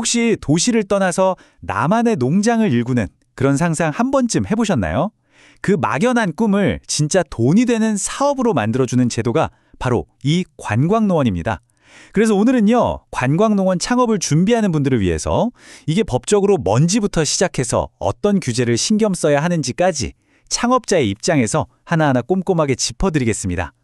혹시 도시를 떠나서 나만의 농장을 일구는 그런 상상 한 번쯤 해보셨나요? 그 막연한 꿈을 진짜 돈이 되는 사업으로 만들어주는 제도가 바로 이 관광농원입니다. 그래서 오늘은요, 관광농원 창업을 준비하는 분들을 위해서 이게 법적으로 뭔지부터 시작해서 어떤 규제를 신경 써야 하는지까지 창업자의 입장에서 하나하나 꼼꼼하게 짚어드리겠습니다.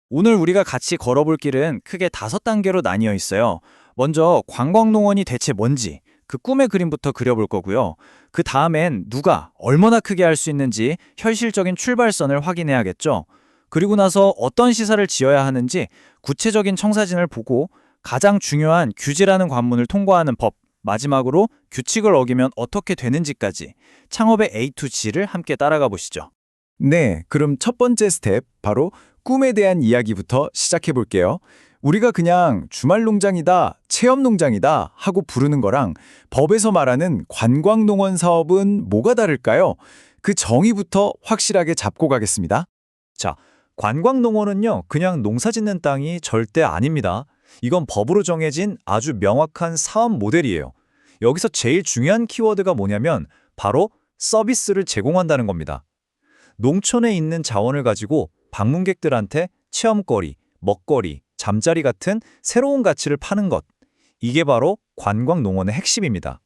오늘 우리가 같이 걸어볼 길은 크게 5단계로 나뉘어 있어요. 먼저 관광농원이 대체 뭔지 그 꿈의 그림부터 그려볼 거고요. 그 다음엔 누가 얼마나 크게 할 수 있는지 현실적인 출발선을 확인해야겠죠. 그리고 나서 어떤 시설을 지어야 하는지 구체적인 청사진을 보고 가장 중요한 규제라는 관문을 통과하는 법, 마지막으로 규칙을 어기면 어떻게 되는지까지 창업의 A to G를 함께 따라가 보시죠. 네, 그럼 첫 번째 스텝, 바로 꿈에 대한 이야기부터 시작해 볼게요. 우리가 그냥 주말 농장이다, 체험 농장이다 하고 부르는 거랑 법에서 말하는 관광농원 사업은 뭐가 다를까요? 그 정의부터 확실하게 잡고 가겠습니다. 자, 관광농원은요, 그냥 농사 짓는 땅이 절대 아닙니다. 이건 법으로 정해진 아주 명확한 사업 모델이에요. 여기서 제일 중요한 키워드가 뭐냐면 바로 서비스를 제공한다는 겁니다. 농촌에 있는 자원을 가지고 방문객들한테 체험거리, 먹거리, 잠자리 같은 새로운 가치를 파는 것. 이게 바로 관광농원의 핵심입니다.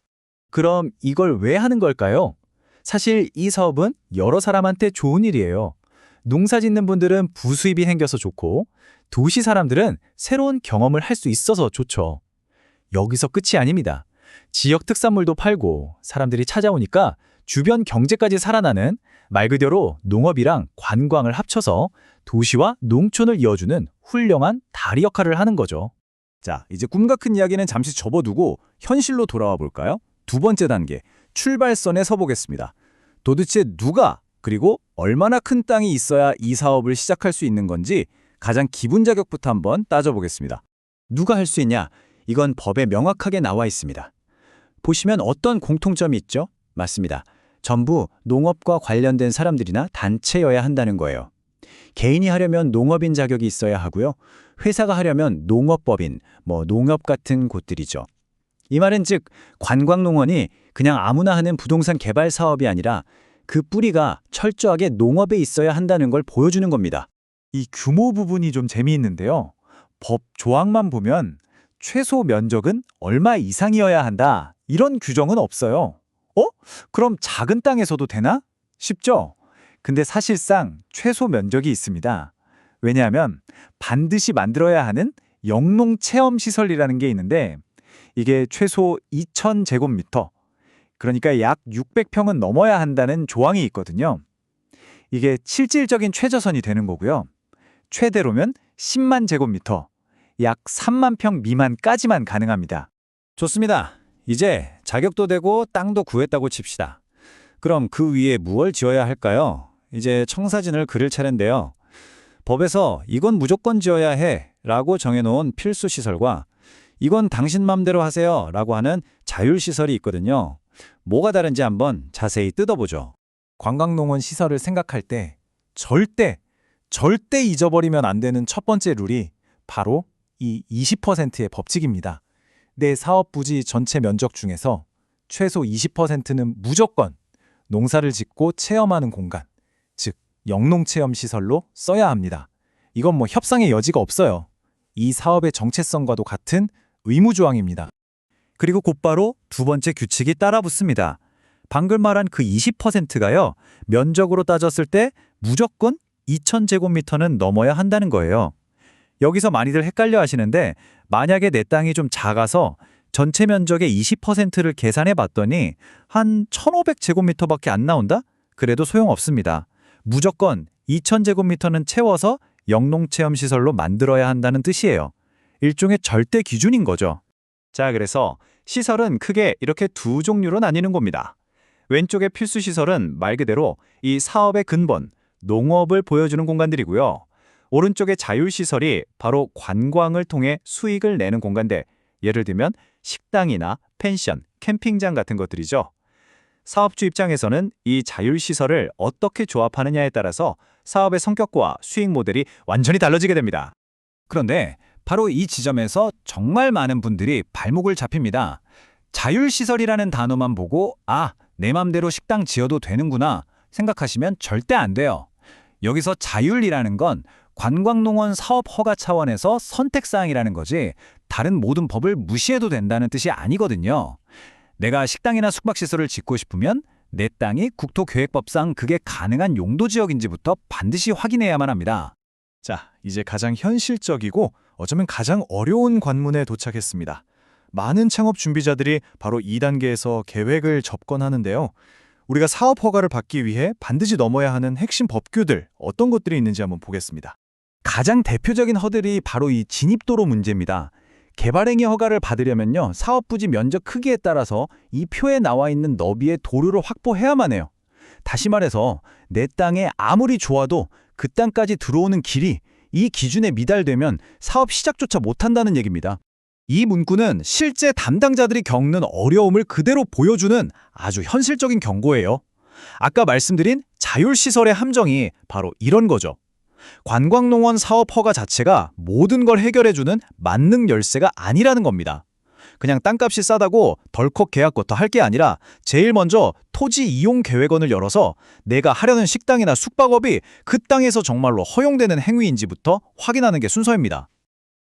그럼 이걸 왜 하는 걸까요? 사실 이 사업은 여러 사람한테 좋은 일이에요. 농사 짓는 분들은 부수입이 생겨서 좋고, 도시 사람들은 새로운 경험을 할 수 있어서 좋죠. 여기서 끝이 아닙니다. 지역 특산물도 팔고 사람들이 찾아오니까 주변 경제까지 살아나는, 말 그대로 농업이랑 관광을 합쳐서 도시와 농촌을 이어주는 훌륭한 다리 역할을 하는 거죠. 자, 이제 꿈과 큰 이야기는 잠시 접어두고 현실로 돌아와 볼까요? 두 번째 단계, 출발선에 서보겠습니다. 도대체 누가, 그리고 얼마나 큰 땅이 있어야 이 사업을 시작할 수 있는 건지 가장 기본 자격부터 한번 따져보겠습니다. 누가 할 수 있냐? 이건 법에 명확하게 나와 있습니다. 보시면 어떤 공통점이 있죠? 맞습니다. 전부 농업과 관련된 사람들이나 단체여야 한다는 거예요. 개인이 하려면 농업인 자격이 있어야 하고요. 회사가 하려면 농업법인, 농협 같은 곳들이죠. 이 말은 즉 관광농원이 그냥 아무나 하는 부동산 개발 사업이 아니라 그 뿌리가 철저하게 농업에 있어야 한다는 걸 보여주는 겁니다. 이 규모 부분이 좀 재미있는데요. 법 조항만 보면 최소 면적은 얼마 이상이어야 한다, 이런 규정은 없어요. 그럼 작은 땅에서도 되나? 쉽죠? 근데 사실상 최소 면적이 있습니다. 왜냐하면 반드시 만들어야 하는 영농체험시설이라는 게 있는데 이게 최소 2,000제곱미터, 그러니까 약 600평은 넘어야 한다는 조항이 있거든요. 이게 실질적인 최저선이 되는 거고요. 최대로면 10만 제곱미터, 약 3만 평 미만까지만 가능합니다. 좋습니다. 이제 자격도 되고 땅도 구했다고 칩시다. 그럼 그 위에 무엇을 지어야 할까요? 이제 청사진을 그릴 차례인데요. 법에서 이건 무조건 지어야 해 라고 정해놓은 필수시설과 이건 당신 맘대로 하세요 라고 하는 자율시설이 있거든요. 뭐가 다른지 한번 자세히 뜯어보죠. 관광농원 시설을 생각할 때 절대 잊어버리면 안 되는 첫 번째 룰이 바로 이 20%의 법칙입니다. 내 사업 부지 전체 면적 중에서 최소 20%는 무조건 농사를 짓고 체험하는 공간, 즉 영농체험시설로 써야 합니다. 이건 협상의 여지가 없어요. 이 사업의 정체성과도 같은 의무조항입니다. 그리고 곧바로 두 번째 규칙이 따라붙습니다. 방금 말한 그 20%가요. 면적으로 따졌을 때 무조건 2,000제곱미터는 넘어야 한다는 거예요. 여기서 많이들 헷갈려 하시는데 만약에 내 땅이 좀 작아서 전체 면적의 20%를 계산해 봤더니 한 1,500제곱미터밖에 안 나온다? 그래도 소용없습니다. 무조건 2,000제곱미터는 채워서 영농체험시설로 만들어야 한다는 뜻이에요. 일종의 절대 기준인 거죠. 자, 그래서 시설은 크게 이렇게 두 종류로 나뉘는 겁니다. 왼쪽의 필수시설은 말 그대로 이 사업의 근본, 농업을 보여주는 공간들이고요. 오른쪽의 자율시설이 바로 관광을 통해 수익을 내는 공간들, 예를 들면 식당이나 펜션, 캠핑장 같은 것들이죠. 사업주 입장에서는 이 자율시설을 어떻게 조합하느냐에 따라서 사업의 성격과 수익 모델이 완전히 달라지게 됩니다. 그런데 바로 이 지점에서 정말 많은 분들이 발목을 잡힙니다. 자율시설이라는 단어만 보고 내 맘대로 식당 지어도 되는구나 생각하시면 절대 안 돼요. 여기서 자율이라는 건 관광농원 사업 허가 차원에서 선택사항이라는 거지 다른 모든 법을 무시해도 된다는 뜻이 아니거든요. 내가 식당이나 숙박시설을 짓고 싶으면 내 땅이 국토계획법상 그게 가능한 용도지역인지부터 반드시 확인해야만 합니다. 자, 이제 가장 현실적이고 어쩌면 가장 어려운 관문에 도착했습니다. 많은 창업 준비자들이 바로 2단계에서 계획을 접건하는데요. 우리가 사업 허가를 받기 위해 반드시 넘어야 하는 핵심 법규들 어떤 것들이 있는지 한번 보겠습니다. 가장 대표적인 허들이 바로 이 진입도로 문제입니다. 개발행위 허가를 받으려면요, 사업 부지 면적 크기에 따라서 이 표에 나와 있는 너비의 도로를 확보해야만 해요. 다시 말해서 내 땅에 아무리 좋아도 그 땅까지 들어오는 길이 이 기준에 미달되면 사업 시작조차 못한다는 얘기입니다. 이 문구는 실제 담당자들이 겪는 어려움을 그대로 보여주는 아주 현실적인 경고예요. 아까 말씀드린 자율시설의 함정이 바로 이런 거죠. 관광농원 사업 허가 자체가 모든 걸 해결해주는 만능 열쇠가 아니라는 겁니다. 그냥 땅값이 싸다고 덜컥 계약부터 할 게 아니라 제일 먼저 토지 이용 계획원을 열어서 내가 하려는 식당이나 숙박업이 그 땅에서 정말로 허용되는 행위인지부터 확인하는 게 순서입니다.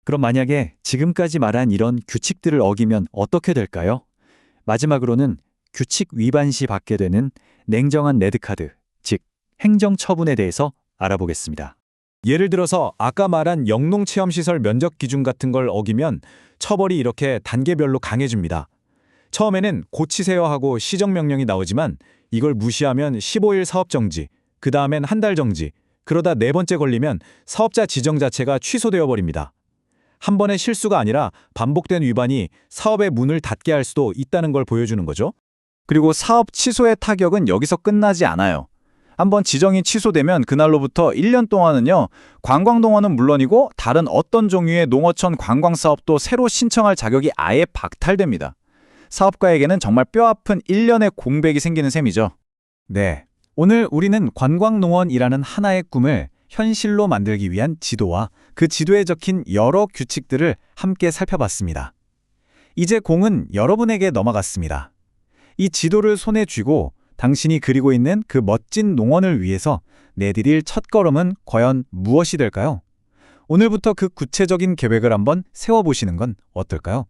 그럼 만약에 지금까지 말한 이런 규칙들을 어기면 어떻게 될까요? 마지막으로는 규칙 위반 시 받게 되는 냉정한 레드카드, 즉 행정처분에 대해서 알아보겠습니다. 예를 들어서 아까 말한 영농체험시설 면적 기준 같은 걸 어기면 처벌이 이렇게 단계별로 강해집니다. 처음에는 고치세요 하고 시정명령이 나오지만 이걸 무시하면 15일 사업정지, 그 다음엔 한 달 정지, 그러다 네 번째 걸리면 사업자 지정 자체가 취소되어 버립니다. 한 번의 실수가 아니라 반복된 위반이 사업의 문을 닫게 할 수도 있다는 걸 보여주는 거죠. 그리고 사업 취소의 타격은 여기서 끝나지 않아요. 한번 지정이 취소되면 그날로부터 1년 동안은요, 관광농원은 물론이고 다른 어떤 종류의 농어촌 관광사업도 새로 신청할 자격이 아예 박탈됩니다. 사업가에게는 정말 뼈아픈 1년의 공백이 생기는 셈이죠. 네, 오늘 우리는 관광농원이라는 하나의 꿈을 현실로 만들기 위한 지도와 그 지도에 적힌 여러 규칙들을 함께 살펴봤습니다. 이제 공은 여러분에게 넘어갔습니다. 이 지도를 손에 쥐고 당신이 그리고 있는 그 멋진 농원을 위해서 내디딜 첫걸음은 과연 무엇이 될까요? 오늘부터 그 구체적인 계획을 한번 세워보시는 건 어떨까요?